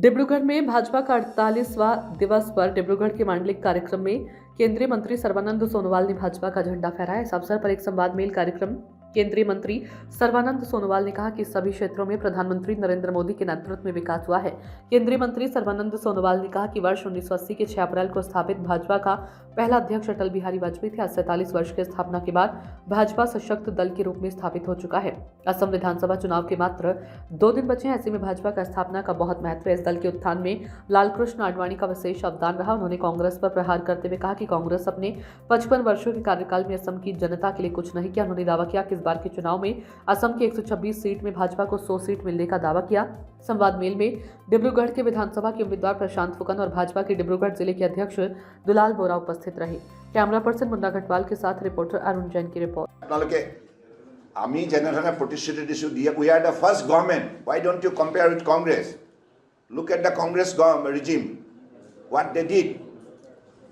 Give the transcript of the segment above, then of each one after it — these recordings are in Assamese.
डिब्रूगढ़ में भाजपा का 48वां दिवस पर डिब्रूगढ़ के मांडलिक कार्यक्रम में केंद्रीय मंत्री सर्बानंद सोनोवाल ने भाजपा का झंडा फहराया। इस अवसर पर एक संवाद मेल कार्यक्रम केंद्रीय मंत्री सर्बानंद सोनोवाल ने कहा कि सभी क्षेत्रों में प्रधानमंत्री नरेंद्र मोदी के नेतृत्व में विकास हुआ है। केंद्रीय मंत्री सर्बानंद सोनोवाल ने कहा कि वर्ष 1980 के 6 अप्रैल को स्थापित भाजपा का पहला अध्यक्ष अटल बिहारी वाजपेयी थे। आज 47 वर्ष की स्थापना के बाद भाजपा सशक्त दल के रूप में स्थापित हो चुका है। असम विधानसभा चुनाव के मात्र 2 दिन बचे हैं। ऐसे में भाजपा का स्थापना का बहुत महत्व है। इस दल के उत्थान में लालकृष्ण आडवाणी का विशेष अवदान रहा। उन्होंने कांग्रेस पर प्रहार करते हुए कहा कि कांग्रेस अपने 55 वर्षों के कार्यकाल में असम की जनता के लिए कुछ नहीं किया। उन्होंने दावा किया कि इस बार के चुनाव में असम की 126 सीट में भाजपा को 100 सीट मिलने का दावा किया। संवाद मेल में डिब्रूगढ़ के विधानसभा के उम्मीदवार प्रशांत फुकन और भाजपा के डिब्रूगढ़ जिले के अध्यक्ष दुलाल बोरा उपस्थित रहे। कैमरा पर्सन मुन्ना घटवाल के साथ रिपोर्टर अरुण जैन की रिपोर्ट। আমি যেনেধৰণে প্ৰতিশ্ৰুতি দিছোঁ we are the first government why don't you compare with Congress look at the Congress regime what they did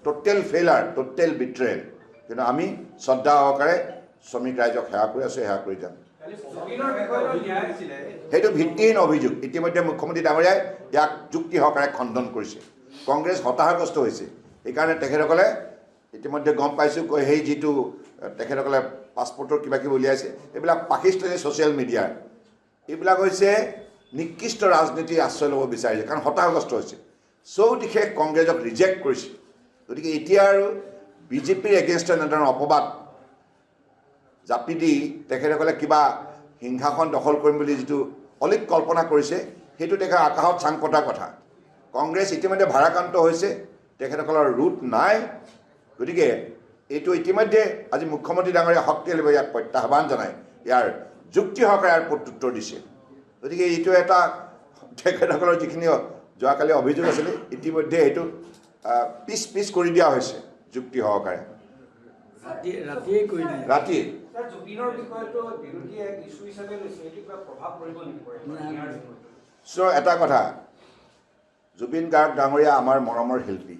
total failure total betrayal কিন্তু আমি শ্ৰদ্ধা সহকাৰে শ্ৰমিক ৰাইজক সেৱা কৰি আছোঁ সেৱা কৰি যাম সেইটো ভিত্তিহীন অভিযোগ ইতিমধ্যে মুখ্যমন্ত্ৰী ডাঙৰীয়াই ইয়াক যুক্তি সহকাৰে খণ্ডন কৰিছে কংগ্ৰেছ হতাশাগ্ৰস্ত হৈছে সেইকাৰণে তেখেতসকলে ইতিমধ্যে গম পাইছোঁ সেই যিটো তেখেতসকলে পাছপোৰ্টৰ কিবা কিবি উলিয়াইছে এইবিলাক পাকিস্তানী ছ'চিয়েল মিডিয়াৰ এইবিলাক হৈছে নিকৃষ্ট ৰাজনীতি আশ্ৰয় ল'ব বিচাৰিছে কাৰণ হতাশাগ্ৰস্ত হৈছে চৌদিশে কংগ্ৰেছক ৰিজেক্ট কৰিছে গতিকে এতিয়া আৰু বিজেপিৰ এগেইনষ্টত এনেধৰণৰ অপবাদ জাপি দি তেখেতসকলে কিবা সিংহাসন দখল কৰিম বুলি যিটো অলিক কল্পনা কৰিছে সেইটো তেখেত আকাশত চাং পতাৰ কথা কংগ্ৰেছ ইতিমধ্যে ভাৰাক্ৰান্ত হৈছে তেখেতসকলৰ ৰুট নাই গতিকে এইটো ইতিমধ্যে আজি মুখ্যমন্ত্ৰী ডাঙৰীয়া শক্তিশালীভাৱে ইয়াক প্ৰত্যাহ্বান জনাই ইয়াৰ যুক্তি সহকাৰে ইয়াৰ প্ৰত্যুত্তৰ দিছে গতিকে এইটো এটা তেখেতসকলৰ যিখিনি যোৱাকালি অভিযোগ আছিলে ইতিমধ্যে এইটো পিছ কৰি দিয়া হৈছে যুক্তি সহকাৰে ৰাতি এটা কথা জুবিন গাৰ্গ ডাঙৰীয়া আমাৰ মৰমৰ শিল্পী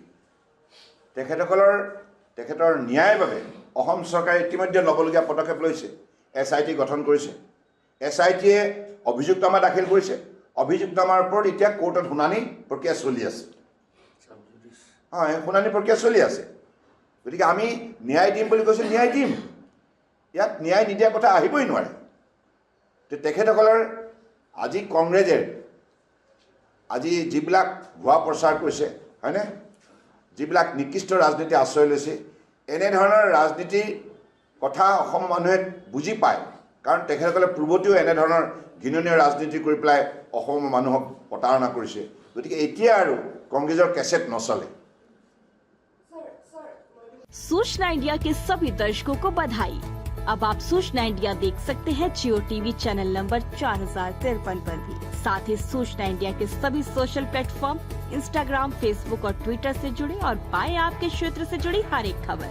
তেখেতৰ ন্যায়ৰ বাবে অসম চৰকাৰে ইতিমধ্যে ল'বলগীয়া পদক্ষেপ লৈছে SIT গঠন কৰিছে SITয়ে অভিযোগনামা দাখিল কৰিছে অভিযোগনামাৰ ওপৰত এতিয়া কোৰ্টত শুনানি প্ৰক্ৰিয়া চলি আছে হয় শুনানি প্ৰক্ৰিয়া চলি আছে গতিকে আমি ন্যায় দিম বুলি কৈছোঁ ন্যায় দিম ইয়াত ন্যায় নিদিয়া কথা আহিবই নোৱাৰে তেখেতসকলৰ আজি কংগ্ৰেছে আজি যিবিলাক ভুৱা প্ৰচাৰ কৰিছে হয়নে যিবিলাক নিকৃষ্ট ৰাজনীতি আশ্ৰয় লৈছে এনেধৰণৰ ৰাজনীতিৰ কথা অসমৰ মানুহে বুজি পায় কাৰণ তেখেতসকলে পূৰ্বতেও এনেধৰণৰ ঘৃণনীয় ৰাজনীতি কৰি পেলাই অসমৰ মানুহক প্ৰতাৰণা কৰিছে গতিকে এতিয়া আৰু কংগ্ৰেছৰ কেছেট নচলে सूचना इंडिया के सभी दर्शकों को बधाई। अब आप सूचना इंडिया देख सकते हैं जियो टीवी चैनल नंबर 4053 पर भी। साथ ही सूचना इंडिया के सभी सोशल प्लेटफॉर्म इंस्टाग्राम, फेसबुक और ट्विटर से जुड़े और पाएं आपके क्षेत्र से जुड़ी हर एक खबर।